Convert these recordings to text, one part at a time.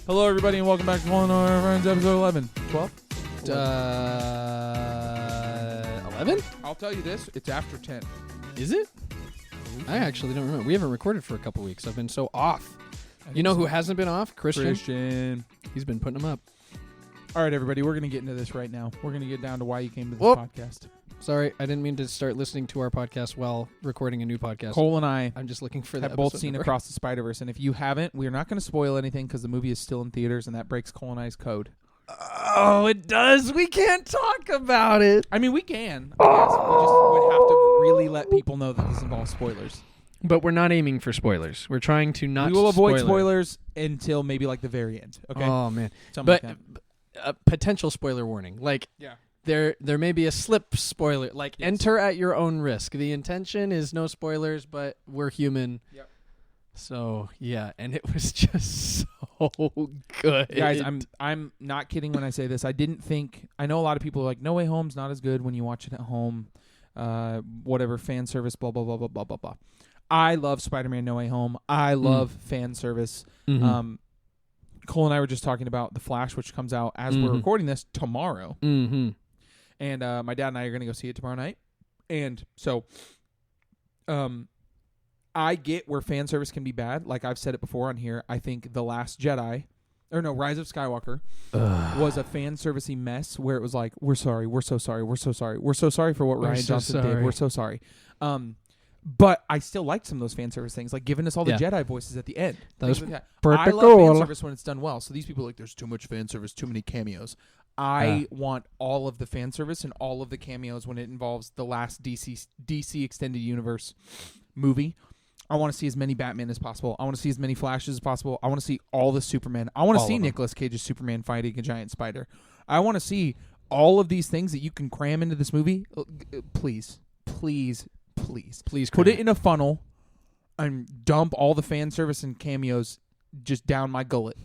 Hello, everybody, and welcome back to Culinary Friends, episode 11. 12? 11? I'll tell you this, it's after 10. Is it? I actually don't remember. We haven't recorded for a couple weeks. I've been so off. You know who hasn't been off? Christian. He's been putting them up. All right, everybody, we're going to get into this right now. We're going to get down to why you came to this podcast. Sorry, I didn't mean to start listening to our podcast while recording a new podcast. Cole and I I'm just looking for that. have both seen Across the Spiderverse, and if you haven't, we're not going to spoil anything because the movie is still in theaters, and that breaks Cole and I's code. Oh, it does. We can't talk about it. I mean, we can. I guess. We just would have to really let people know that this involves spoilers. But we're not aiming for spoilers. We're trying to not. We will avoid spoilers until maybe like the very end. Okay. Oh man. Something but like a potential spoiler warning. Like there may be a slip spoiler. Like enter at your own risk. The intention is no spoilers, but we're human. Yep. So yeah, and it was just so good. Guys, I'm not kidding when I say this. I didn't think. I know a lot of people are like, No Way Home's not as good when you watch it at home. Whatever, fan service, blah blah blah blah blah blah blah. I love Spider-Man No Way Home. I love fan service. Mm-hmm. Cole and I were just talking about The Flash, which comes out as we're recording this tomorrow. Mm-hmm. And my dad and I are going to go see it tomorrow night. And so I get where fan service can be bad. Like I've said it before on here. I think The Last Jedi, Rise of Skywalker was a fan servicey mess where it was like, we're sorry, we're so sorry, we're so sorry. We're so sorry for what Rian Johnson did. We're so sorry. But I still liked some of those fan service things, like giving us all the Jedi voices at the end. That was like pretty I love cool. fan service when it's done well. So these people are like, there's too much fan service, too many cameos. I want all of the fan service and all of the cameos when it involves the last DC Extended Universe movie. I want to see as many Batman as possible. I want to see as many Flashes as possible. I want to see all the Superman. I want to see Nicolas Cage's Superman fighting a giant spider. I want to see all of these things that you can cram into this movie. Please put it in a funnel and dump all the fan service and cameos just down my gullet.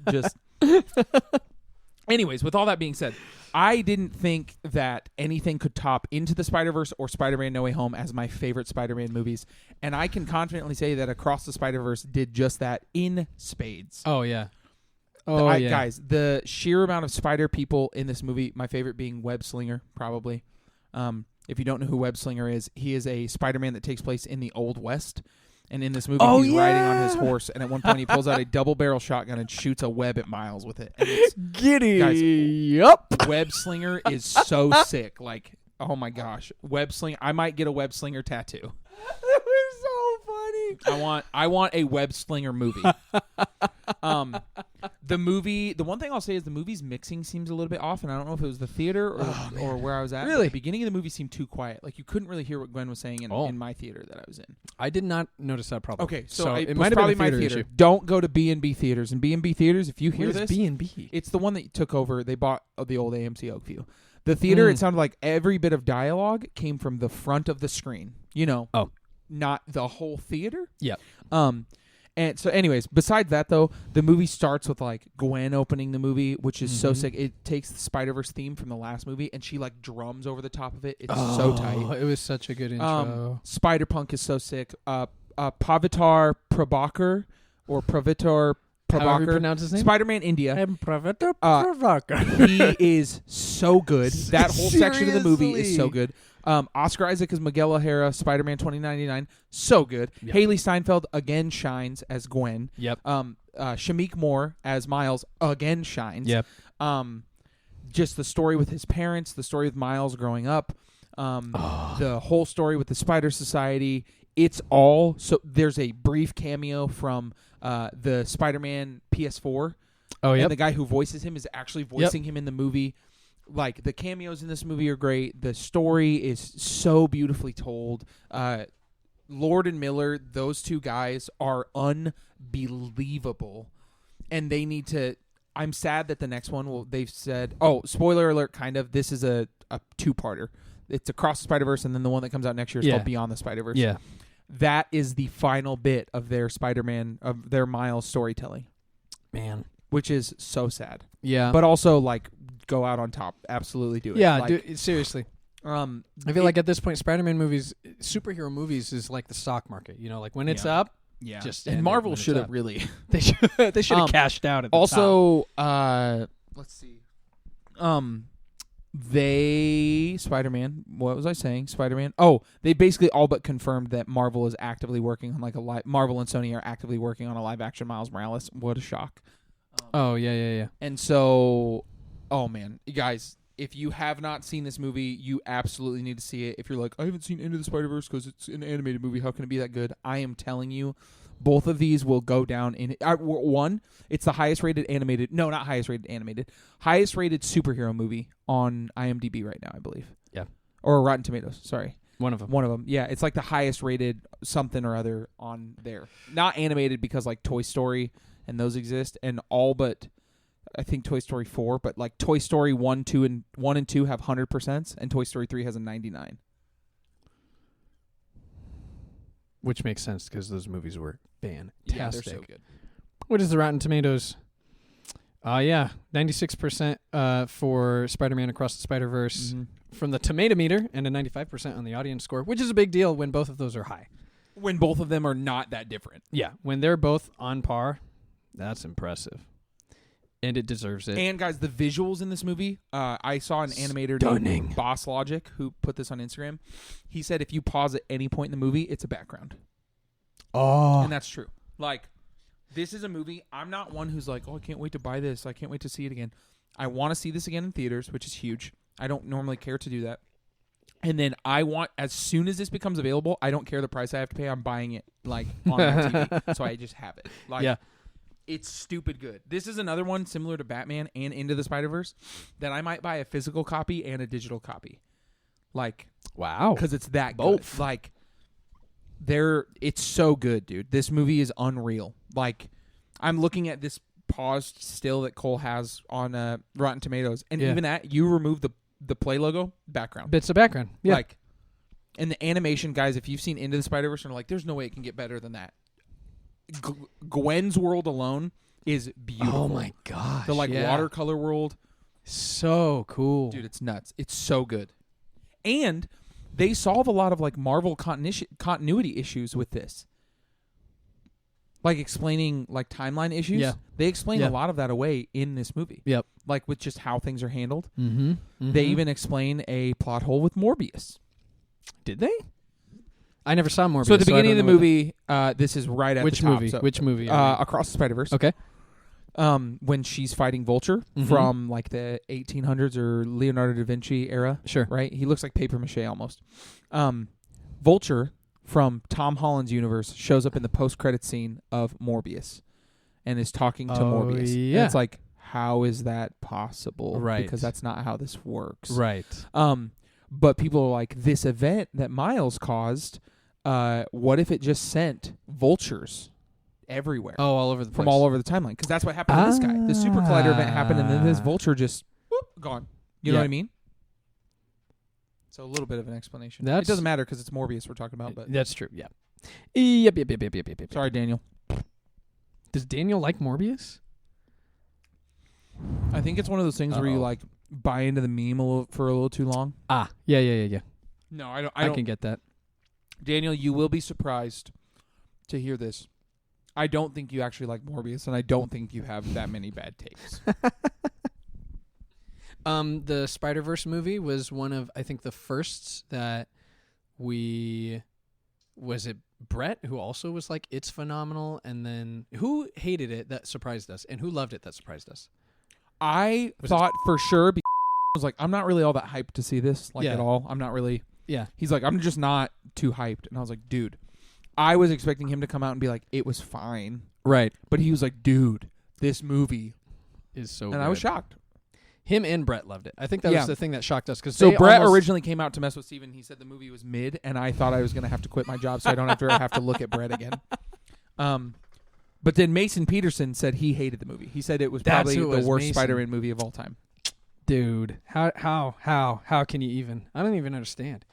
Just anyways, with all that being said, I didn't think that anything could top Into the Spider-Verse or Spider-Man No Way Home as my favorite Spider-Man movies, and I can confidently say that Across the Spider-Verse did just that in spades. Oh yeah. Guys, the sheer amount of spider people in this movie, my favorite being Web Slinger, probably. If you don't know who Web Slinger is, he is a Spider-Man that takes place in the Old West. And in this movie, he's riding on his horse. And at one point, he pulls out a double-barrel shotgun and shoots a web at Miles with it. And it's, Giddy. Guys, Web Slinger is so sick. Like, oh my gosh. Web Slinger. I might get a Web Slinger tattoo. That was so funny. I want a Web Slinger movie. The one thing I'll say is the movie's mixing seems a little bit off, and I don't know if it was the theater or where I was at. Really? The beginning of the movie seemed too quiet. Like, you couldn't really hear what Gwen was saying in my theater that I was in. I did not notice that problem. Okay, so it was might have probably been a my theater. issue. Don't go to B&B theaters. And B&B theaters, if you hear What is this, B&B? it's the one that took over. They bought the old AMC Oakview. The theater, it sounded like every bit of dialogue came from the front of the screen. You know, not the whole theater. Yep. And so, anyways, besides that, though, the movie starts with, like, Gwen opening the movie, which is so sick. It takes the Spider-Verse theme from the last movie, and she, like, drums over the top of it. It's so tight. It was such a good intro. Spider-Punk is so sick. Pavitar Prabhakar, or Pravitar Prabhakar. However you pronounce his name? Spider-Man India. I'm Pravitar Prabhakar. He is so good. That whole section of the movie is so good. Oscar Isaac as Miguel O'Hara, Spider-Man 2099, so good. Yep. Haley Steinfeld again shines as Gwen. Yep. Shameik Moore as Miles again shines. Yep. Just the story with his parents, the story with Miles growing up, the whole story with the Spider Society. It's all so. There's a brief cameo from the Spider-Man PS4. Oh yeah. And the guy who voices him is actually voicing him in the movie. Like, the cameos in this movie are great. The story is so beautifully told. Lord and Miller, those two guys are unbelievable. And they need to... I'm sad that the next one, they've said... Oh, spoiler alert, kind of. This is a two-parter. It's Across the Spider-Verse, and then the one that comes out next year is called Beyond the Spider-Verse. Yeah. That is the final bit of their Spider-Man, of their Miles storytelling. Man. Which is so sad. Yeah. But also, like... go out on top. Absolutely do it. Yeah, like, seriously. I feel like at this point, Spider-Man movies, superhero movies is like the stock market. You know, like when it's up, Yeah, just and Marvel should have really. They should have cashed out at the also, top. let's see. Spider-Man. What was I saying? Spider-Man. Oh, they basically all but confirmed that Marvel is actively working on like a Marvel and Sony are actively working on a live action Miles Morales. What a shock. Yeah. And so, oh man, you guys, if you have not seen this movie, you absolutely need to see it. If you're like, I haven't seen Into the Spider-Verse because it's an animated movie, how can it be that good? I am telling you, both of these will go down in one. It's the highest rated animated. No, not highest rated animated. Highest rated superhero movie on IMDb right now, I believe. Yeah. Or Rotten Tomatoes. Sorry. One of them. One of them. Yeah, it's like the highest rated something or other on there. Not animated because like Toy Story and those exist, and all but I think Toy Story 4, but like Toy Story 1 and 2 have 100%, and Toy Story 3 has a 99. Which makes sense because those movies were fantastic. Yeah, they're so good. What is the Rotten Tomatoes? 96% for Spider-Man Across the Spider-Verse from the Tomato Meter, and a 95% on the audience score, which is a big deal when both of those are high. When both of them are not that different. Yeah, when they're both on par, that's impressive. And it deserves it. And guys, the visuals in this movie, I saw an animator named Boss Logic who put this on Instagram. He said if you pause at any point in the movie, it's a background. Oh. And that's true. Like, this is a movie. I'm not one who's like, oh, I can't wait to buy this. I can't wait to see it again. I want to see this again in theaters, which is huge. I don't normally care to do that. And then as soon as this becomes available, I don't care the price I have to pay. I'm buying it, like, on my TV. So I just have it. Like, yeah. It's stupid good. This is another one similar to Batman and Into the Spider-Verse that I might buy a physical copy and a digital copy. Like, wow. Because it's that both. Good. Like, it's so good, dude. This movie is unreal. Like, I'm looking at this paused still that Cole has on Rotten Tomatoes, and even that, you remove the Play logo, background. Bits of background. Yeah. Like, and the animation, guys, if you've seen Into the Spider-Verse, and are like, there's no way it can get better than that. Gwen's world alone is beautiful. Oh my gosh. The watercolor world. So cool. Dude, it's nuts. It's so good. And they solve a lot of like Marvel continuity issues with this. Like explaining like timeline issues. Yeah. They explain a lot of that away in this movie. Yep. Like with just how things are handled. Mm-hmm. Mm-hmm. They even explain a plot hole with Morbius. Did they? I never saw Morbius. So at the beginning of the movie, this is right at the top. Which movie? Across the Spider-Verse. Okay. When she's fighting Vulture from like the 1800s or Leonardo da Vinci era. Sure. Right? He looks like papier-mâché almost. Vulture from Tom Holland's universe shows up in the post-credit scene of Morbius and is talking to Morbius. Yeah. And it's like, how is that possible? Right. Because that's not how this works. Right. But people are like, this event that Miles caused, what if it just sent vultures everywhere? Oh, all over the place. From all over the timeline. Because that's what happened to this guy. The Super Collider event happened, and then this vulture just, gone. You know what I mean? So a little bit of an explanation. It doesn't matter because it's Morbius we're talking about. But that's true, yeah. Yep. Sorry, Daniel. Does Daniel like Morbius? I think it's one of those things where you like buy into the meme for a little too long. Yeah. No, I don't. I can get that. Daniel, you will be surprised to hear this. I don't think you actually like Morbius, and I don't think you have that many bad takes. The Spider-Verse movie was one of, I think, the firsts that was it Brett who also was like, it's phenomenal, and then who hated it that surprised us, and who loved it that surprised us? I thought for sure, because I was like, I'm not really all that hyped to see this, at all. I'm not really. Yeah. He's like, I'm just not too hyped. And I was like, dude, I was expecting him to come out and be like, it was fine. Right. But he was like, dude, this movie is so and good. I was shocked. Him and Brett loved it. I think that was the thing that shocked us. So Brett originally came out to mess with Steven. He said the movie was mid, and I thought I was going to have to quit my job so I don't have to look at Brett again. But then Mason Peterson said he hated the movie. He said it was probably the worst Spider-Man movie of all time. Dude, how can you even? I don't even understand.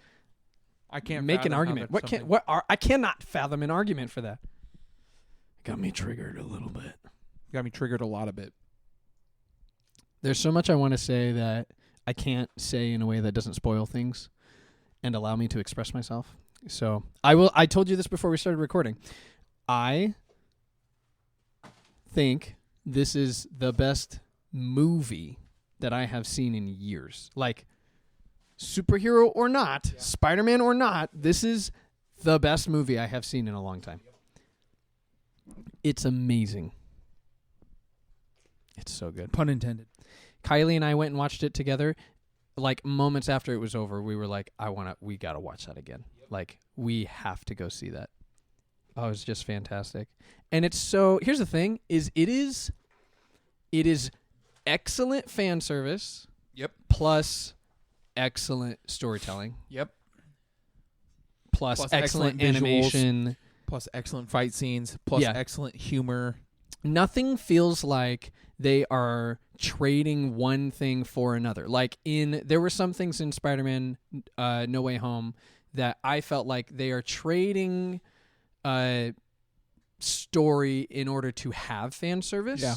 I can't make an argument. I cannot fathom an argument for that. Got me triggered a little bit. Got me triggered a lot of it. There's so much I want to say that I can't say in a way that doesn't spoil things and allow me to express myself. So I told you this before we started recording. I think this is the best movie that I have seen in years. Like, superhero or not, Spider-Man or not, this is the best movie I have seen in a long time. It's amazing. It's so good. Pun intended. Kylie and I went and watched it together. Like, moments after it was over, we were like, we got to watch that again. Like, we have to go see that. Oh, it's just fantastic. And it's so, here's the thing, it is excellent fan service. Yep. Plus excellent storytelling. Yep. Plus excellent animation. Visuals, plus excellent fight scenes. Plus excellent humor. Nothing feels like they are trading one thing for another. Like, there were some things in Spider-Man No Way Home that I felt like they are trading story in order to have fan service. Yeah.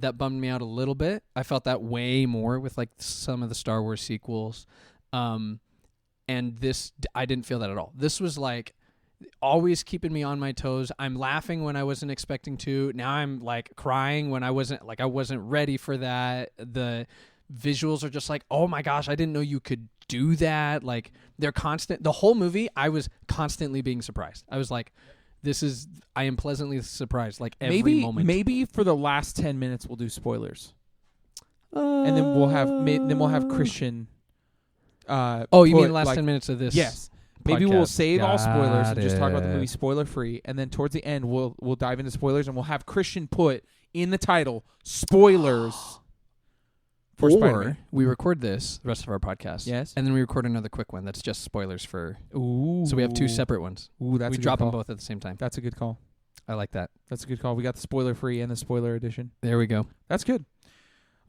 That bummed me out a little bit. I felt that way more with like some of the Star Wars sequels. And this, I didn't feel that at all. This was like always keeping me on my toes. I'm laughing when I wasn't expecting to. Now I'm like crying when I wasn't ready for that. The visuals are just like, oh my gosh, I didn't know you could do that. Like, they're constant. The whole movie, I was constantly being surprised. I was like, I am pleasantly surprised. Like, every moment. Maybe for the last 10 minutes we'll do spoilers, and then we'll have Christian. You mean the last 10 minutes of this? Yes. Maybe we'll save all spoilers and just talk about the movie spoiler free, and then towards the end we'll dive into spoilers, and we'll have Christian put in the title spoilers for Spider-Man. We record this, the rest of our podcast. Yes. And then we record another quick one that's just spoilers for. Ooh. So we have two separate ones. Ooh, that's we a drop good call. them both at the same time. That's a good call. I like that. That's a good call. We got the spoiler free and the spoiler edition. There we go. That's good.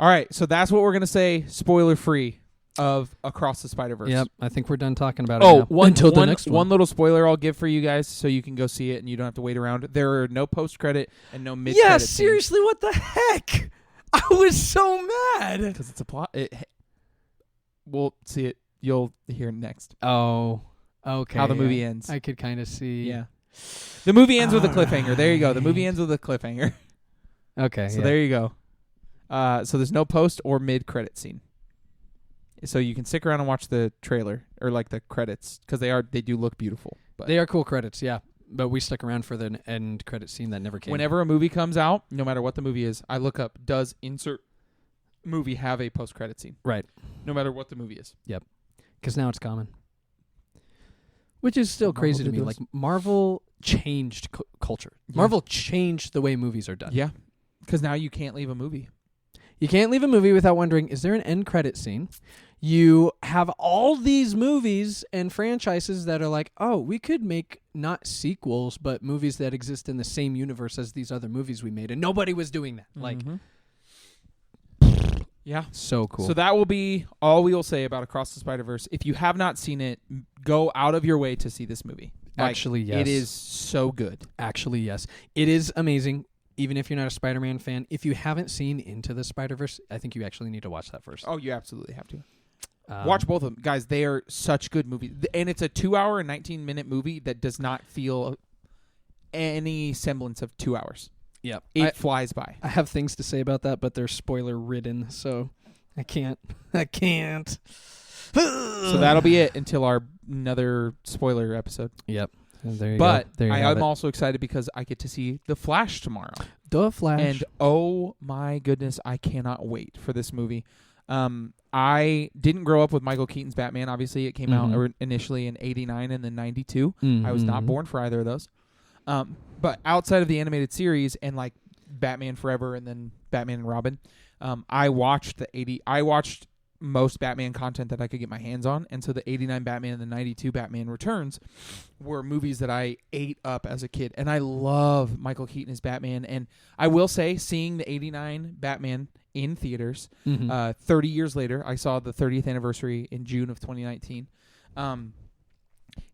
All right, so that's what we're gonna say. Spoiler free of Across the Spiderverse. Yep, I think we're done talking about it now. Until the next one. One little spoiler I'll give for you guys so you can go see it and you don't have to wait around. There are no post-credit and no mid-credit. Yeah, seriously, what the heck? I was so mad. Because it's a plot. We'll see it. You'll hear next. Oh, okay. How the movie ends. I could kind of see. Yeah. The movie ends with a cliffhanger. There you go. The movie ends with a cliffhanger. Okay. So there you go. So there's no post or mid-credit scene. So you can stick around and watch the trailer or like the credits because they do look beautiful. But they are cool credits, yeah. But we stuck around for the end credit scene that never came. Whenever a movie comes out, no matter what the movie is, I look up, does insert movie have a post-credit scene? Right. No matter what the movie is. Yep. Because now it's common. Which is still crazy to me. Like, Marvel changed culture. Yeah. Marvel changed the way movies are done. Yeah. Because now you can't leave a movie. You can't leave a movie without wondering, is there an end credit scene? You have all these movies and franchises that are like, oh, we could make not sequels, but movies that exist in the same universe as these other movies we made. And nobody was doing that. Like, yeah. So cool. So that will be all we will say about Across the Spiderverse. If you have not seen it, go out of your way to see this movie. Like, actually, yes. It is so good. Actually, yes. It is amazing. Even if you're not a Spider-Man fan, if you haven't seen Into the Spider-Verse, I think you actually need to watch that first. Oh, you absolutely have to. Watch both of them. Guys, they are such good movies. And it's a 2-hour and 19-minute movie that does not feel any semblance of 2 hours. Yep. It flies by. I have things to say about that, but they're spoiler-ridden, so I can't. So that'll be it until another spoiler episode. Yep. There you but go. There I'm also excited because I get to see The Flash tomorrow. The Flash. And oh my goodness, I cannot wait for this movie. I didn't grow up with Michael Keaton's Batman. Obviously, it came out initially in 89 and then 92. I was not born for either of those. But outside of the animated series and like Batman Forever and then Batman and Robin, I watched most Batman content that I could get my hands on. And so the 89 Batman and the 92 Batman Returns were movies that I ate up as a kid. And I love Michael Keaton as Batman. And I will say, seeing the 89 Batman in theaters 30 years later, I saw the 30th anniversary in June of 2019.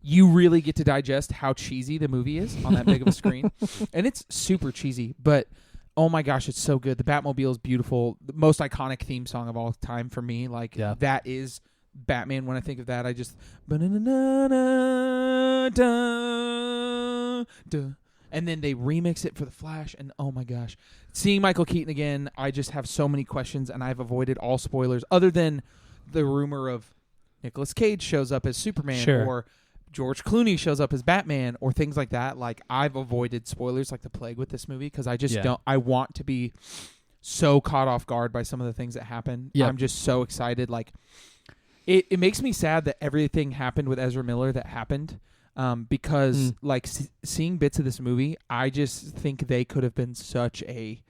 You really get to digest how cheesy the movie is on that big of a screen. And it's super cheesy, but oh my gosh, it's so good. The Batmobile is beautiful. The most iconic theme song of all time for me. Like, that is Batman. When I think of that, I just... And then they remix it for the Flash, and oh my gosh. Seeing Michael Keaton again, I just have so many questions, and I've avoided all spoilers other than the rumor of Nicolas Cage shows up as Superman or George Clooney shows up as Batman or things like that. Like, I've avoided spoilers like the plague with this movie because I just don't. I want to be so caught off guard by some of the things that happen. Yep. I'm just so excited. Like, it makes me sad that everything happened with Ezra Miller that happened. Because like seeing bits of this movie, I just think they could have been such a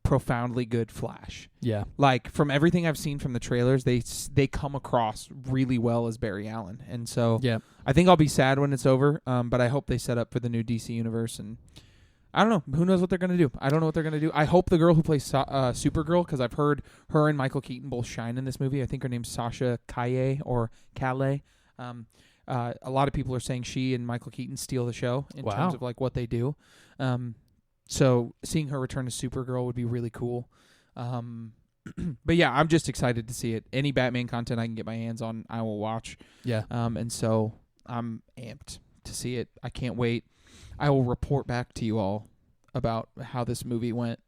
profoundly good Flash. Yeah. Like, from everything I've seen from the trailers, they come across really well as Barry Allen. And so I think I'll be sad when it's over, but I hope they set up for the new DC universe. And I don't know. Who knows what they're going to do? I don't know what they're going to do. I hope the girl who plays Supergirl, because I've heard her and Michael Keaton both shine in this movie. I think her name's Sasha Calle or Calais. A lot of people are saying she and Michael Keaton steal the show in terms of like what they do. So seeing her return to Supergirl would be really cool. But yeah, I'm just excited to see it. Any Batman content I can get my hands on, I will watch. Yeah. And so I'm amped to see it. I can't wait. I will report back to you all about how this movie went.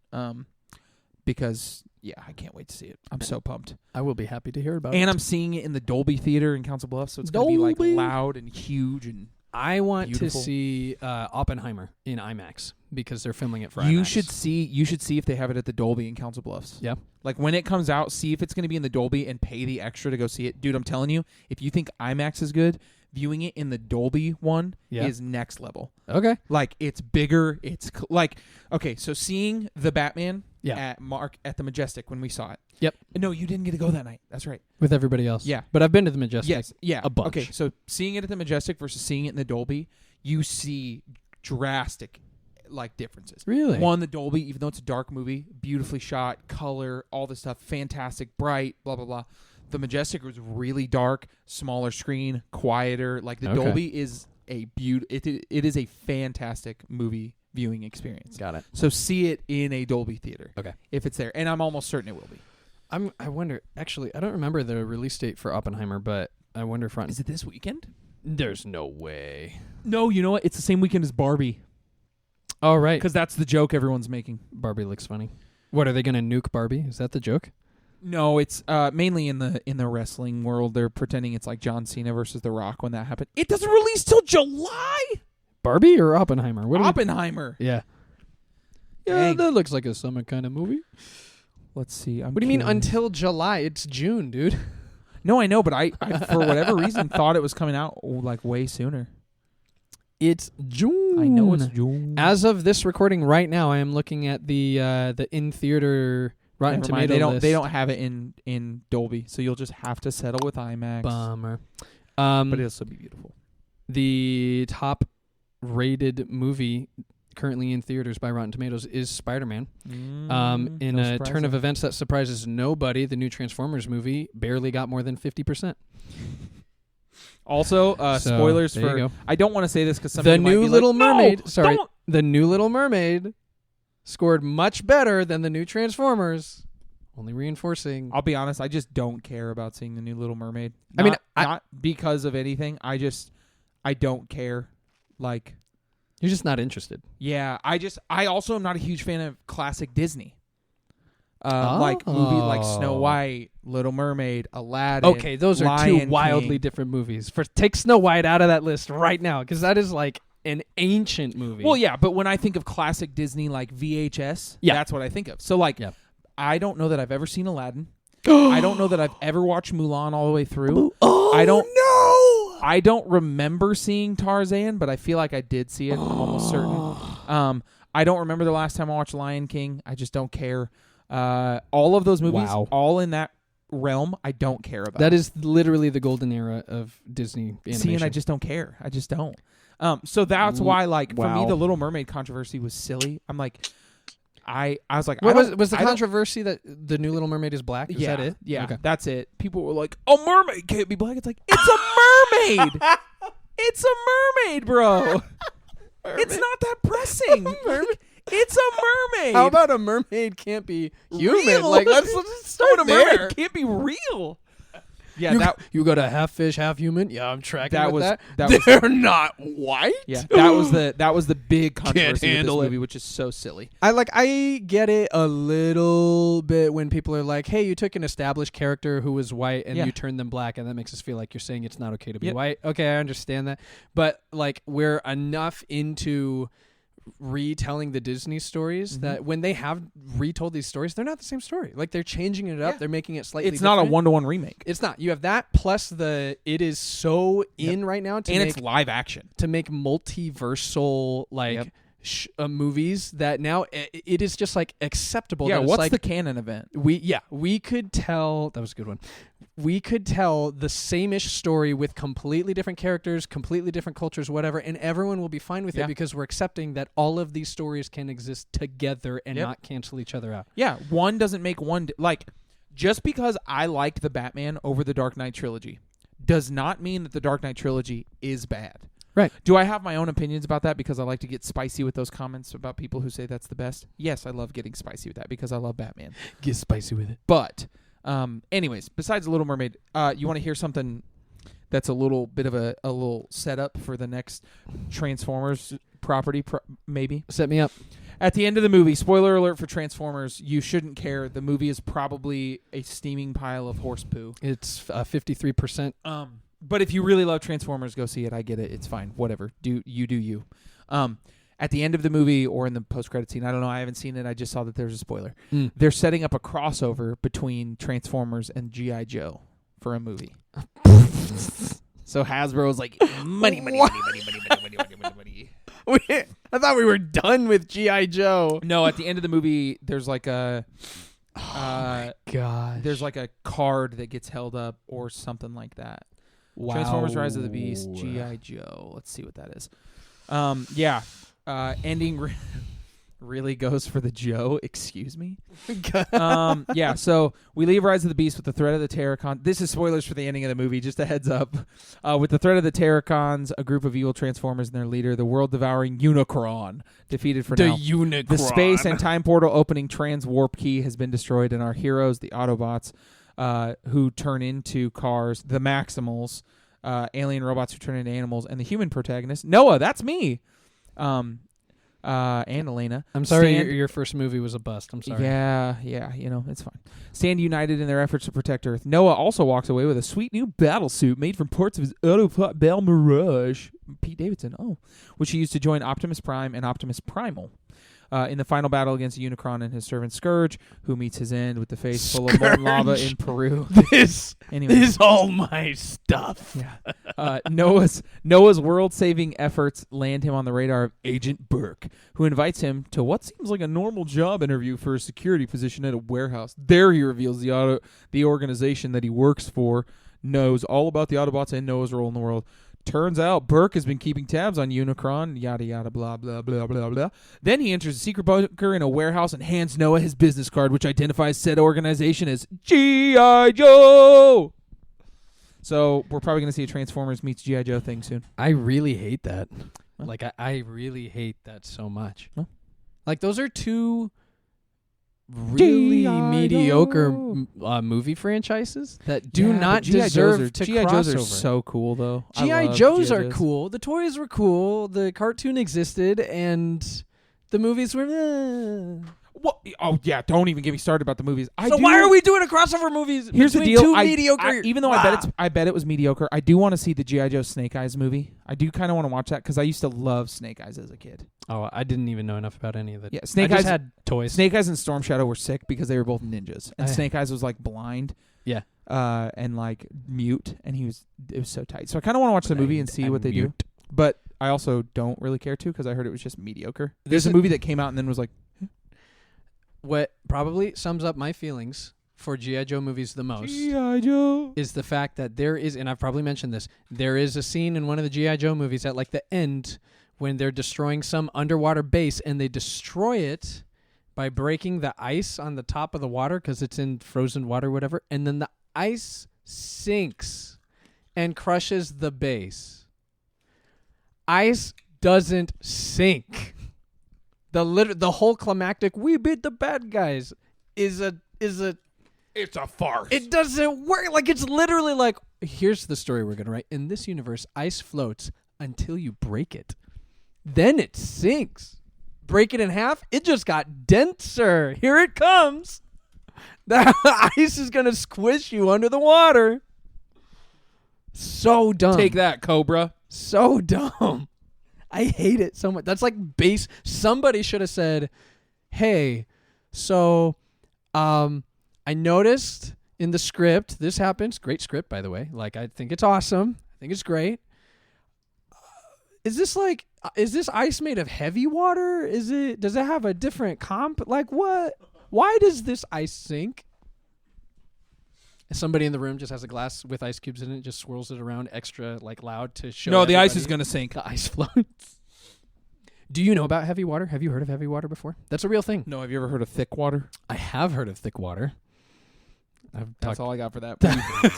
Because I can't wait to see it. I'm so pumped. I will be happy to hear about it. And I'm seeing it in the Dolby Theater in Council Bluffs, so it's going to be like loud and huge and I want beautiful. To see Oppenheimer in IMAX because they're filming it for IMAX. You should see if they have it at the Dolby in Council Bluffs. Yeah. Like, when it comes out, see if it's going to be in the Dolby and pay the extra to go see it. Dude, I'm telling you, if you think IMAX is good, viewing it in the Dolby one is next level. Okay. Like, it's bigger. It's okay, so seeing the Batman at the Majestic when we saw it. Yep. No, you didn't get to go that night. That's right. With everybody else. Yeah. But I've been to the Majestic. Yes. Yeah. A bunch. Okay, so seeing it at the Majestic versus seeing it in the Dolby, you see drastic differences. Really? One, the Dolby, even though it's a dark movie, beautifully shot, color, all this stuff, fantastic, bright, blah, blah, blah. The Majestic was really dark, smaller screen, quieter. Like, the Dolby is a it is a fantastic movie viewing experience. Got it. So see it in a Dolby theater. Okay. If it's there. And I'm almost certain it will be. I wonder, actually, I don't remember the release date for Oppenheimer, but I wonder if... Is it this weekend? There's no way. No, you know what? It's the same weekend as Barbie. Oh, right. Because that's the joke everyone's making. Barbie looks funny. What, are they going to nuke Barbie? Is that the joke? No, it's mainly in the wrestling world. They're pretending it's like John Cena versus The Rock when that happened. It doesn't release till July. Barbie or Oppenheimer? Oppenheimer. Yeah. Yeah, dang. That looks like a summer kind of movie. Let's see. What do you mean until July? It's June, dude. No, I know, but I for whatever reason thought it was coming out like way sooner. It's June. I know it's June. As of this recording right now, I am looking at the in theater Rotten Tomato list. They don't have it in Dolby, so you'll just have to settle with IMAX. Bummer. But it'll still be beautiful. The top rated movie currently in theaters by Rotten Tomatoes is Spider-Man. In a turn of events that surprises nobody, the new Transformers movie barely got more than 50%. Also, spoilers for... I don't want to say this because some The New Little Mermaid... Sorry. The New Little Mermaid scored much better than the new Transformers. Only reinforcing... I'll be honest, I just don't care about seeing the new Little Mermaid. Not because of anything. I don't care. Like... You're just not interested. Yeah, I also am not a huge fan of classic Disney. Like movies like Snow White, Little Mermaid, Aladdin. Okay, those are two wildly different movies. Take Snow White out of that list right now, because that is like an ancient movie. Well, yeah, but when I think of classic Disney, like VHS, that's what I think of. So, like, I don't know that I've ever seen Aladdin. I don't know that I've ever watched Mulan all the way through. I don't remember seeing Tarzan, but I feel like I did see it. I'm almost certain. I don't remember the last time I watched Lion King. I just don't care. All of those movies, all in that realm, I don't care about. That is literally the golden era of Disney animation. See, and I just don't care. I just don't. So that's why, like, for me, the Little Mermaid controversy was silly. I'm like... I was like, was the controversy that the new Little Mermaid is black? Is that it? Yeah, that's it. People were like, "A mermaid can't be black." It's like, it's a mermaid. It's a mermaid, bro. It's not that pressing. It's a mermaid. How about a mermaid can't be human? Real? Like, let's start a there. mermaid can't be real. Yeah, you got a half fish, half human. Yeah, I'm tracking that. They're not white. Yeah, that was the big controversy with this movie, which is so silly. I get it a little bit when people are like, "Hey, you took an established character who was white and you turned them black, and that makes us feel like you're saying it's not okay to be white." Okay, I understand that, but like we're enough into retelling the Disney stories that when they have retold these stories, they're not the same story. Like they're changing it up, they're making it slightly. It's not a 1-to-1 remake. It's not. You have that plus it is so in right now to and make, it's live action to make multiversal movies that now it is just like acceptable. Yeah, that what's like, the canon event? We could tell that was a good one. We could tell the same-ish story with completely different characters, completely different cultures, whatever, and everyone will be fine with it because we're accepting that all of these stories can exist together and not cancel each other out. Yeah, one doesn't make one. Like, just because I liked the Batman over the Dark Knight trilogy does not mean that the Dark Knight trilogy is bad. Right. Do I have my own opinions about that because I like to get spicy with those comments about people who say that's the best? Yes, I love getting spicy with that because I love Batman. Get spicy with it. But, anyways, besides Little Mermaid, you want to hear something that's a little bit of a little setup for the next Transformers property, maybe? Set me up. At the end of the movie, spoiler alert for Transformers, you shouldn't care. The movie is probably a steaming pile of horse poo. It's 53%. But if you really love Transformers, go see it. I get it. It's fine. Whatever. Do you. At the end of the movie or in the post-credit scene, I don't know. I haven't seen it. I just saw that there's a spoiler. They're setting up a crossover between Transformers and G.I. Joe for a movie. So Hasbro's like, money. I thought we were done with G.I. Joe. No, at the end of the movie, there's like a... gosh. There's like a card that gets held up or something like that. Wow. Transformers Rise of the Beast, G.I. Joe. Let's see what that is. Ending really goes for the Joe. Excuse me. So we leave Rise of the Beast with the threat of the Terracons. This is spoilers for the ending of the movie, just a heads up. With the threat of the Terracons, a group of evil Transformers and their leader, the world-devouring Unicron, defeated for now. Unicron. The space and time portal opening trans-warp key has been destroyed, and our heroes, the Autobots, who turn into cars, the Maximals, alien robots who turn into animals, and the human protagonist, Noah, that's me, and Elena. I'm sorry your first movie was a bust. I'm sorry. Yeah, it's fine. Stand united in their efforts to protect Earth. Noah also walks away with a sweet new battle suit made from parts of his Autobot Bell Mirage, Pete Davidson, which he used to join Optimus Prime and Optimus Primal. In the final battle against Unicron and his servant Scourge, who meets his end with the face full of molten lava in Peru. This is all my stuff. Yeah. Noah's world-saving efforts land him on the radar of Agent Burke, who invites him to what seems like a normal job interview for a security position at a warehouse. There he reveals the organization that he works for knows all about the Autobots and Noah's role in the world. Turns out Burke has been keeping tabs on Unicron, yada, yada, blah, blah, blah, blah, blah. Then he enters a secret bunker in a warehouse and hands Noah his business card, which identifies said organization as G.I. Joe. So we're probably going to see a Transformers meets G.I. Joe thing soon. I really hate that. Huh? Like, I really hate that so much. Huh? Like, those are two really mediocre movie franchises that do not deserve to G.I. crossover. Joes are so cool, though. G.I. Joes are cool. The toys were cool. The cartoon existed, and the movies were... What? Oh, yeah, don't even get me started about the movies. Why are we doing a crossover movies? Here's the deal. Two mediocre... Even though I bet it was mediocre, I do want to see the G.I. Joe Snake Eyes movie. I do kind of want to watch that because I used to love Snake Eyes as a kid. Oh, I didn't even know enough about any of it. Yeah, Snake Eyes just had toys. Snake Eyes and Storm Shadow were sick because they were both ninjas, and Snake Eyes was like blind. Yeah. And like mute, and it was so tight. So I kind of want to watch the movie and see what they do. But I also don't really care to because I heard it was just mediocre. There's a movie that came out and then was like. What probably sums up my feelings for G.I. Joe movies the most G.I. Joe is the fact that there is, and I've probably mentioned this, there is a scene in one of the G.I. Joe movies at like the end when they're destroying some underwater base, and they destroy it by breaking the ice on the top of the water because it's in frozen water or whatever, and then the ice sinks and crushes the base. Ice doesn't sink. The whole climactic "we beat the bad guys" is a It's a farce. It doesn't work. Like, it's literally like, here's the story we're going to write. In this universe, ice floats until you break it. Then it sinks. Break it in half, it just got denser. Here it comes. The ice is going to squish you under the water. So dumb. Take that, Cobra. So dumb. I hate it so much. That's like base. Somebody should have said, hey, so I noticed in the script, this happens. Great script, by the way. Like, I think it's awesome. I think it's great. Is this ice made of heavy water? Does it have a different comp? Like, what? Why does this ice sink? Somebody in the room just has a glass with ice cubes in it, just swirls it around extra like loud to show. No, the ice is going to sink. The ice floats. Do you know about heavy water? Have you heard of heavy water before? That's a real thing. No, have you ever heard of thick water? I have heard of thick water. That's all I got for that.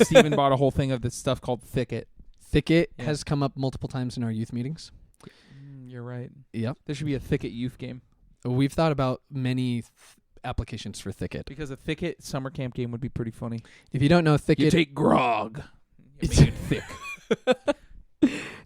Steven bought a whole thing of this stuff called Thicket. Thicket has come up multiple times in our youth meetings. You're right. Yep. There should be a Thicket youth game. We've thought about many applications for Thicket. Because a Thicket summer camp game would be pretty funny. If you don't know Thicket... You take grog. It's thick.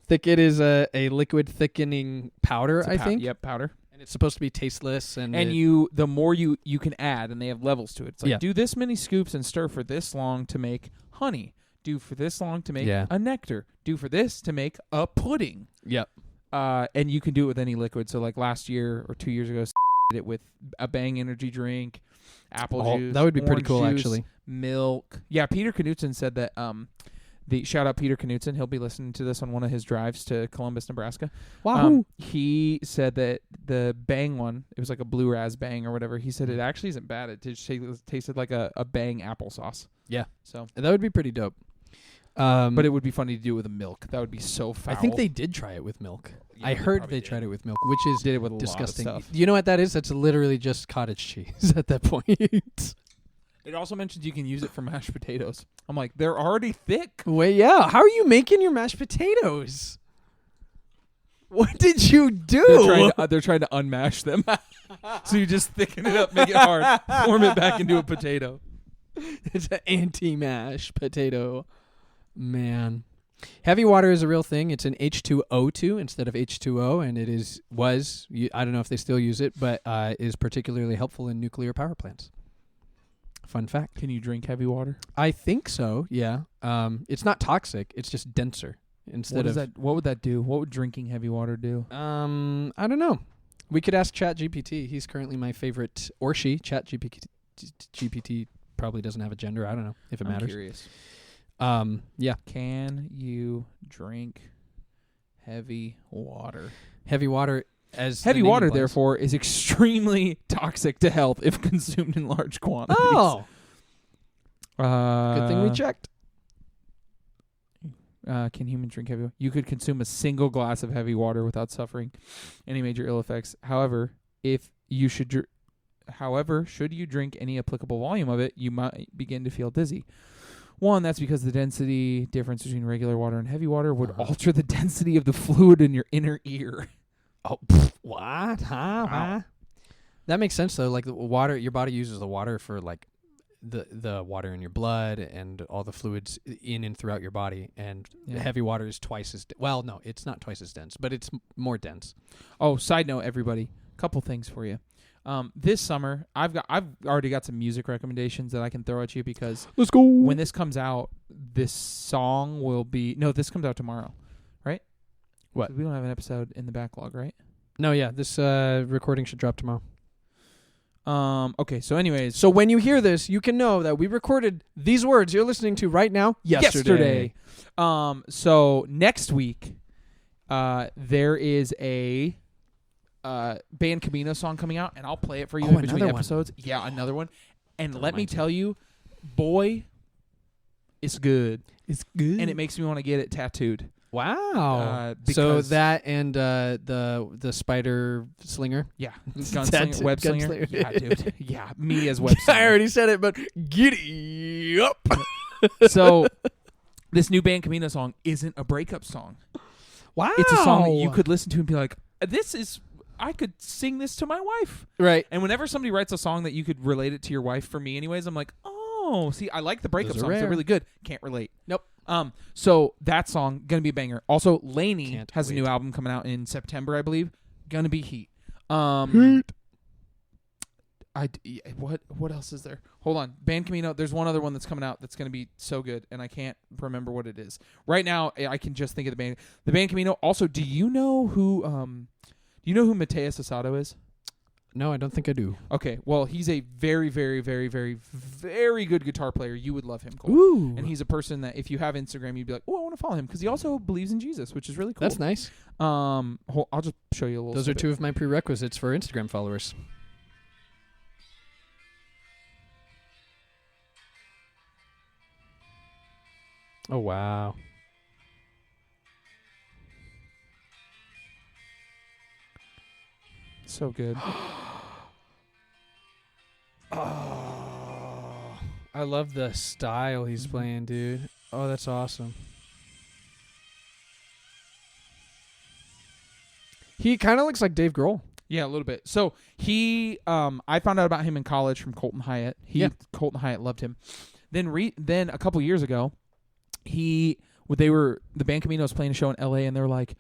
Thicket is a liquid thickening powder, I think. Yep, powder. And it's supposed to be tasteless. And the more you can add, and they have levels to it. It's like, do this many scoops and stir for this long to make honey. Do for this long to make a nectar. Do for this to make a pudding. Yep. And you can do it with any liquid. So like last year or 2 years ago, did it with a Bang energy drink, apple juice. That would be pretty cool, juice, actually. Milk. Yeah, Peter Knutson said that. The shout out Peter Knutson. He'll be listening to this on one of his drives to Columbus, Nebraska. Wow. He said that the Bang one, it was like a blue raz Bang or whatever. He said it actually isn't bad. It just tasted like a Bang applesauce. Yeah. So that would be pretty dope. But it would be funny to do it with milk. That would be so foul. I think they did try it with milk. Yeah, I heard they tried it with milk, which is did it with disgusting. A lot of stuff. You know what that is? That's literally just cottage cheese at that point. It also mentions you can use it for mashed potatoes. I'm like, they're already thick. Wait, yeah. How are you making your mashed potatoes? What did you do? They're trying to unmash them. So you just thicken it up, make it hard, form it back into a potato. It's an anti-mash potato. Man. Heavy water is a real thing. It's an H2O2 instead of H2O, and it I don't know if they still use it, but is particularly helpful in nuclear power plants. Fun fact. Can you drink heavy water? I think so, yeah. It's not toxic. It's just denser. What would that do? What would drinking heavy water do? I don't know. We could ask ChatGPT. He's currently my favorite, or she. ChatGPT probably doesn't have a gender. I don't know if it matters. I'm curious. Yeah. Can you drink heavy water? Heavy water, heavy water, therefore, is extremely toxic to health if consumed in large quantities. Oh. Good thing we checked. Can humans drink heavy water? You could consume a single glass of heavy water without suffering any major ill effects. However, should you drink any applicable volume of it, you might begin to feel dizzy. One, that's because the density difference between regular water and heavy water would alter the density of the fluid in your inner ear. Oh, what? Huh? That makes sense, though. Like, the water, your body uses the water for, like, the water in your blood and all the fluids in and throughout your body. And heavy water is twice as... well, no, it's not twice as dense, but it's more dense. Oh, side note, everybody. Couple things for you. This summer, I've already got some music recommendations that I can throw at you because let's go. When this comes out, this song will be this comes out tomorrow, right? What? We don't have an episode in the backlog, right? No, yeah, this recording should drop tomorrow. Okay, so anyways, so when you hear this, you can know that we recorded these words you're listening to right now yesterday. So next week, there is a Band Camino song coming out, and I'll play it for you in between episodes. Yeah, another one. And let me tell you, boy, it's good. It's good. And it makes me want to get it tattooed. Wow. So that and the spider slinger. Yeah. Gunslinger, web slinger. Yeah, dude. Yeah, me as web slinger. I already said it, but giddy up. So this new Band Camino song isn't a breakup song. Wow. It's a song that you could listen to and be like, I could sing this to my wife. Right. And whenever somebody writes a song that you could relate it to your wife, for me anyways, I'm like, oh, Oh, see, I like the breakup Those are songs. They're rare. really good. Can't relate. Nope. So that song gonna be a banger. Also, Lainey Can't has a wait. new album coming out in September, I believe. Gonna be heat. What else is there? Hold on. Band Camino. There's one other one that's coming out that's gonna be so good, and I can't remember what it is right now. I can just think of the band. The Band Camino. Also, do you know who Mateus Asado is? No, I don't think I do. Okay, well, he's a very, very, very, very, very good guitar player. You would love him, Cole. Ooh. And he's a person that if you have Instagram, you'd be like, oh, I want to follow him because he also believes in Jesus, which is really cool. That's nice. I'll just show you a little. Those are snippet. two of my prerequisites for Instagram followers. Oh, wow. So good. Oh, I love the style he's playing, dude. Oh, that's awesome. He kind of looks like Dave Grohl. Yeah, a little bit. So he, I found out about him in college from Colton Hyatt. Colton Hyatt loved him. Then a couple years ago, the Band Camino was playing a show in L.A. and they were like,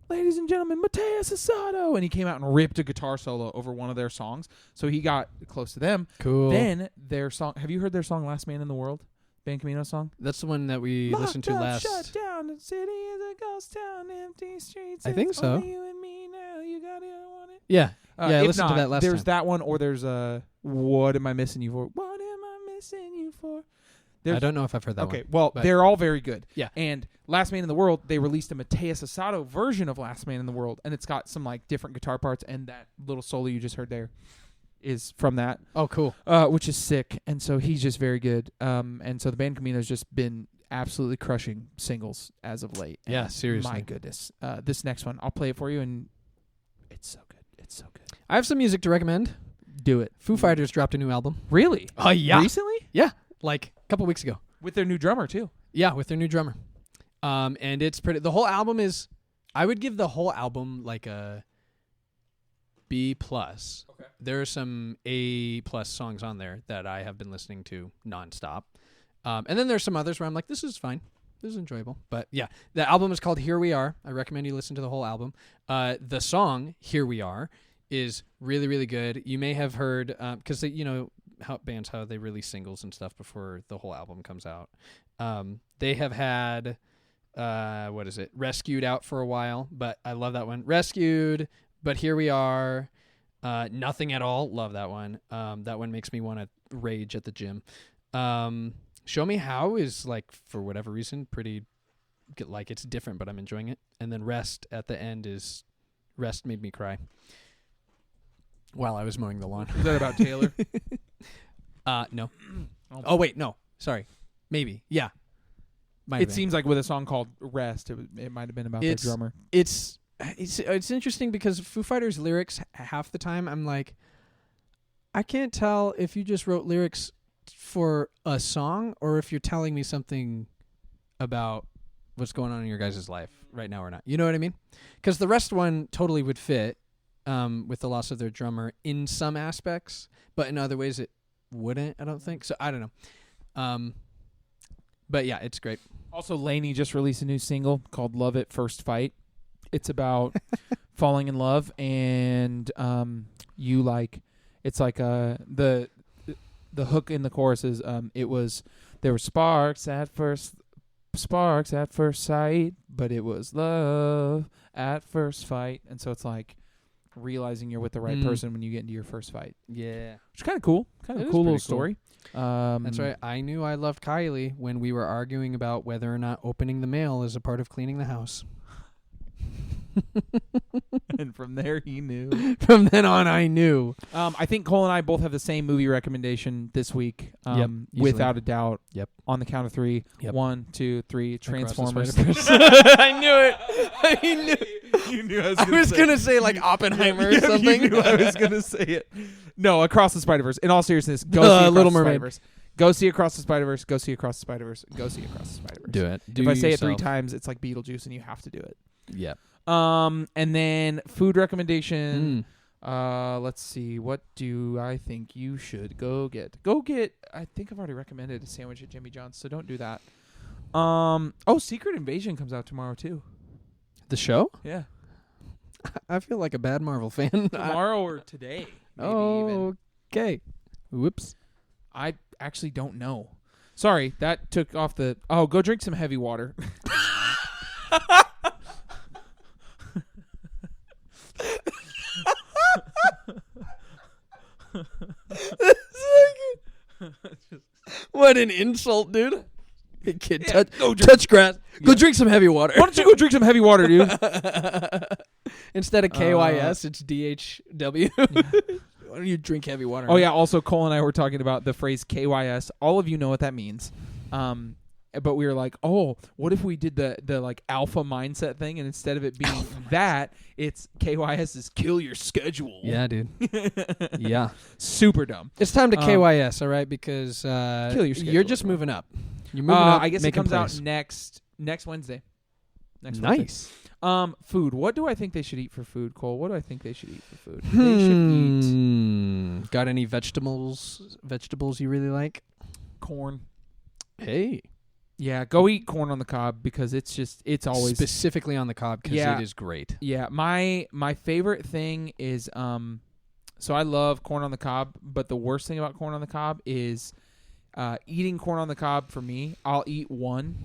ladies and gentlemen, Mateus Asado, and he came out and ripped a guitar solo over one of their songs. So he got close to them. Cool. Then their song. Have you heard their song "Last Man in the World"? Band Camino song. That's the one that we listened to last. Shut down. The city is a ghost town. Empty streets. I think it's so. Only you and me now. You got it. I want it. Yeah. Yeah, I if listened to not, that last there's time. that one, or there's "What Am I Missing You For?" What am I missing you for? I don't know if I've heard that one. Okay, well, but- they're all very good. Yeah. And Last Man in the World, they released a Mateus Asado version of Last Man in the World, and it's got some like different guitar parts, and that little solo you just heard there is from that. Oh, cool. Which is sick, and so he's just very good. And so the Band Camino's just been absolutely crushing singles as of late. Yeah, And seriously. My goodness. This next one, I'll play it for you, and it's so good. It's so good. I have some music to recommend. Do it. Foo Fighters dropped a new album. Really? Oh, yeah. Recently? Yeah, like a couple weeks ago. With their new drummer, too. Yeah, with their new drummer. And it's pretty. The whole album is. I would give the whole album like a B+. Okay. There are some A+ songs on there that I have been listening to nonstop. And then there's some others where I'm like, this is fine. This is enjoyable. But yeah, the album is called Here We Are. I recommend you listen to the whole album. The song Here We Are is really, really good. You may have heard, because how bands, how they release singles and stuff before the whole album comes out. They have had, Rescued out for a while, but I love that one. Rescued, but Here We Are. Nothing at All. Love that one. That one makes me want to rage at the gym. Show Me How is, like, for whatever reason, pretty, like, it's different, but I'm enjoying it. And then Rest at the end Rest made me cry while I was mowing the lawn. Is that about Taylor? No. Oh, wait, no. Sorry. Maybe. Yeah. It seems like with a song called Rest, it might have been about their drummer. It's interesting because Foo Fighters lyrics, half the time, I'm like, I can't tell if you just wrote lyrics for a song or if you're telling me something about what's going on in your guys' life right now or not. You know what I mean? Because the Rest one totally would fit with the loss of their drummer in some aspects, but in other ways it wouldn't, I don't think. So I don't know. But yeah, it's great. Also, Lainey just released a new single called Love at First Fight. It's about falling in love, and it's like the hook in the chorus is there were sparks at first sight, but it was love at first fight. And so it's like realizing you're with the right person when you get into your first fight. Yeah. Which is kind of cool. Kind of a cool little story. That's right. I knew I loved Kylie when we were arguing about whether or not opening the mail is a part of cleaning the house. And from there he knew. From then on, I knew. I think Cole and I both have the same movie recommendation this week. Yep, Without a doubt. Yep. On the count of three. Yep. 1, 2, 3. Transformers. I knew it. I knew. You knew I was gonna say like Oppenheimer or something. You knew I was gonna say it. No, Across the Spiderverse. In all seriousness, go see Across Little the Mermaid. Spiderverse. Go see Across the Spiderverse. Go see Across the Spiderverse. Go see Across the Spiderverse. Do it. If I say it 3 times, it's like Beetlejuice, and you have to do it. Yeah. And then food recommendation. Let's see. What do I think you should go get? Go get. I think I've already recommended a sandwich at Jimmy John's, so don't do that. Secret Invasion comes out tomorrow too. The show? Yeah. I feel like a bad Marvel fan. Tomorrow or today. Maybe even. Okay. Whoops. I actually don't know. Sorry, that took off the... Oh, go drink some heavy water. What an insult, dude. Hey, kid, Yeah, touch grass. Go drink some heavy water. Why don't you go drink some heavy water, dude? Instead of KYS, it's DHW. Why don't you drink heavy water? Oh, yeah. Also, Cole and I were talking about the phrase KYS. All of you know what that means. But we were like, oh, what if we did the like alpha mindset thing, and instead of it being that, it's KYS is kill your schedule. Yeah, dude. Yeah. Super dumb. It's time to KYS, all right, because kill your schedule. you're just moving up. You're moving up. I guess it comes plays. out next Wednesday. Nice. Food. What do I think they should eat for food, Cole? What do I think they should eat for food? They should eat Got any vegetables you really like? corn. Hey. Yeah, go eat corn on the cob because it's always specifically on the cob because Yeah. it is great. Yeah, my favorite thing is so I love corn on the cob, but the worst thing about corn on the cob is eating corn on the cob. For me, I'll eat one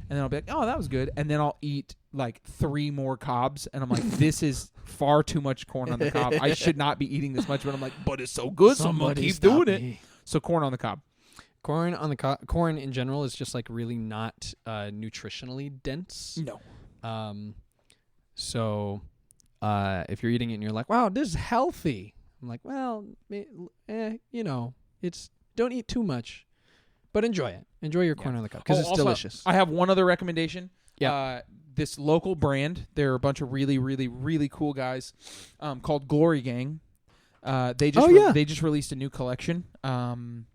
and then I'll be like, oh, that was good, and then I'll eat like 3 more cobs and I'm like, this is far too much corn on the cob. I should not be eating this much, but I'm like, but it's so good, so I'm gonna keep doing it. So corn on the cob. Corn on the corn in general is just like really not nutritionally dense. No. So if you're eating it and you're like, wow, this is healthy, I'm like, well, it's don't eat too much, but enjoy it. Enjoy your corn on the cob because it's also, delicious. I have one other recommendation. Yeah. This local brand, they're a bunch of really, really, really cool guys called Glory Gang. They just released a new collection on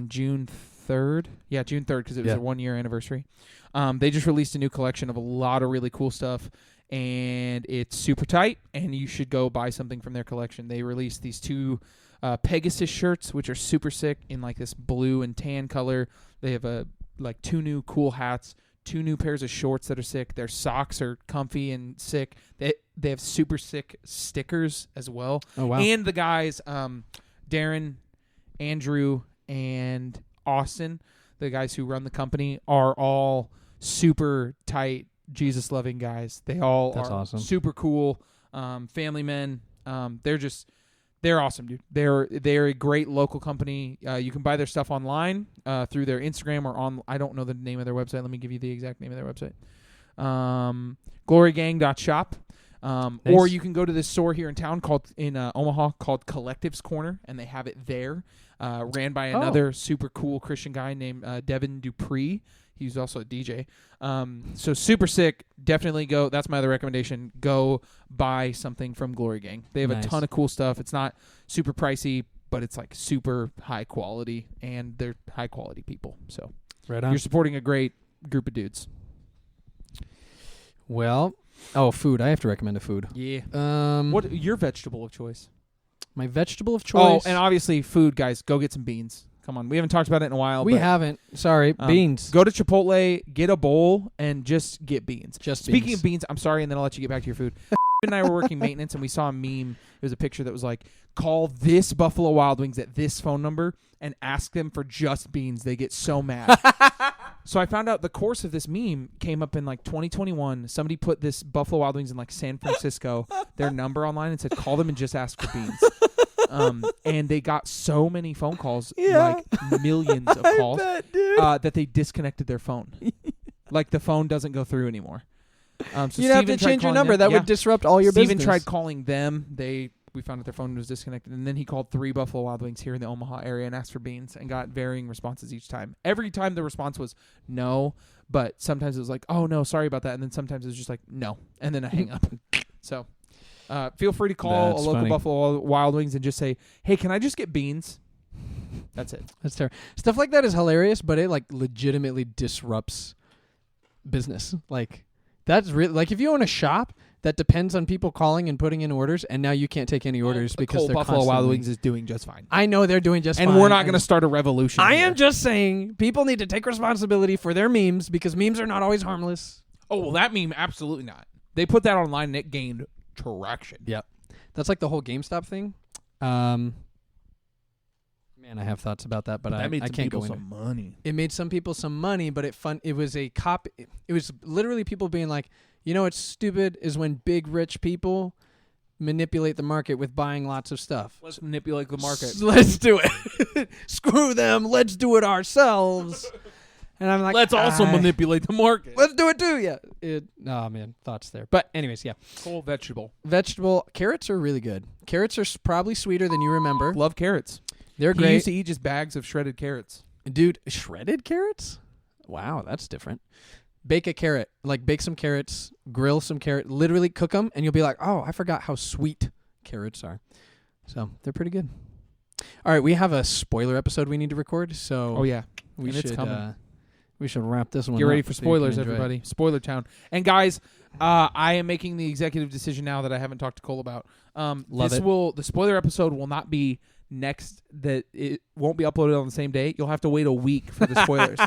June 3rd. Yeah, June 3rd because it was their 1-year anniversary. They just released a new collection of a lot of really cool stuff, and it's super tight, and you should go buy something from their collection. They released these 2 Pegasus shirts, which are super sick in like this blue and tan color. They have 2 new cool hats, 2 new pairs of shorts that are sick. Their socks are comfy and sick. They have super sick stickers as well. Oh, wow. And the guys, Darren, Andrew, and Austin, the guys who run the company, are all super tight, Jesus-loving guys. They all That's are awesome. super cool, family men. They're awesome, dude. They're a great local company. You can buy their stuff online through their Instagram or on. I don't know the name of their website. Let me give you the exact name of their website. Glorygang.shop. Nice. Or you can go to this store here in town in Omaha called Collective's Corner, and they have it there. Ran by another super cool Christian guy named Devin Dupree. He's also a DJ. So super sick. Definitely go. That's my other recommendation. Go buy something from Glory Gang. They have a ton of cool stuff. It's not super pricey, but it's like super high quality, and they're high quality people. So right on. You're supporting a great group of dudes. Well, food. I have to recommend a food. Yeah. What your vegetable of choice? My vegetable of choice. Oh, and obviously food, guys. Go get some beans. Come on. We haven't talked about it in a while. We haven't. Sorry. Beans. Go to Chipotle, get a bowl, and just get beans. Speaking beans. of beans, I'm sorry, and then I'll let you get back to your food. and I were working maintenance, and we saw a meme. It was a picture that was like, call this Buffalo Wild Wings at this phone number and ask them for just beans. They get so mad. So I found out the course of this meme came up in like 2021. Somebody put this Buffalo Wild Wings in like San Francisco, their number online, and said, call them and just ask for beans. And they got so many phone calls, like millions of calls, that they disconnected their phone. Like the phone doesn't go through anymore. So you'd have to change your number. That would disrupt all your business. Steven tried calling them. We found out their phone was disconnected. And then he called 3 Buffalo Wild Wings here in the Omaha area and asked for beans and got varying responses each time. Every time the response was no, but sometimes it was like, oh, no, sorry about that. And then sometimes it was just like, no. And then I hang up. So feel free to call a local Buffalo Wild Wings and just say, hey, can I just get beans? That's it. That's terrible. Stuff like that is hilarious, but it like legitimately disrupts business. Like That's really like if you own a shop that depends on people calling and putting in orders, and now you can't take any orders because they're Buffalo Wild constantly- Wings is doing just fine. I know they're doing just fine. And we're not going to start a revolution. I here. am just saying people need to take responsibility for their memes because memes are not always harmless. Oh, well, that meme, absolutely not. They put that online and it gained traction. Yep. That's like the whole GameStop thing. Man, I have thoughts about that, but I can't go into some money. It made some people some money, but it was a cop. It was literally people being like, you know what's stupid is when big rich people manipulate the market with buying lots of stuff. Let's manipulate the market. Let's do it. Screw them. Let's do it ourselves. And I'm like, let's also manipulate the market. Let's do it too. Yeah. Oh man, thoughts there. But anyways, yeah. Whole vegetable. Carrots are really good. Carrots are probably sweeter than you remember. Love carrots. They're He great. used to eat just bags of shredded carrots. Dude, shredded carrots? Wow, that's different. Bake a carrot. Like, bake some carrots, grill some carrot, literally cook them, and you'll be like, oh, I forgot how sweet carrots are. So, they're pretty good. All right, we have a spoiler episode we need to record, so Oh, yeah. we and it's coming. We should wrap this one Get ready up for so you can spoilers, enjoy it. everybody. Spoiler town. And, guys, I am making the executive decision now that I haven't talked to Cole about. The spoiler episode will not be next, that it won't be uploaded on the same day. You'll have to wait a week for the spoilers.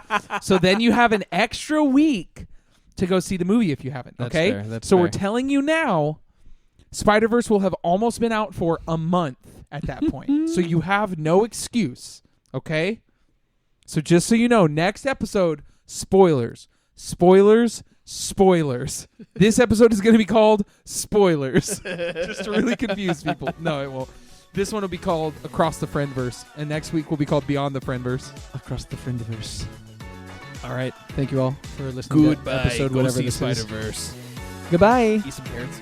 So then you have an extra week to go see the movie if you haven't. That's okay? fair, that's so fair. we're telling you now, Spider-Verse will have almost been out for a month at that point. So you have no excuse. Okay? So just so you know, next episode, spoilers. Spoilers. Spoilers. This episode is going to be called Spoilers. Just to really confuse people. No, it won't. This one will be called Across the Friendverse, and next week will be called Beyond the Friendverse. Across the Friendverse. All right. Thank you all for listening to episode whatever this is. Spider-Verse. Goodbye. Eat some carrots.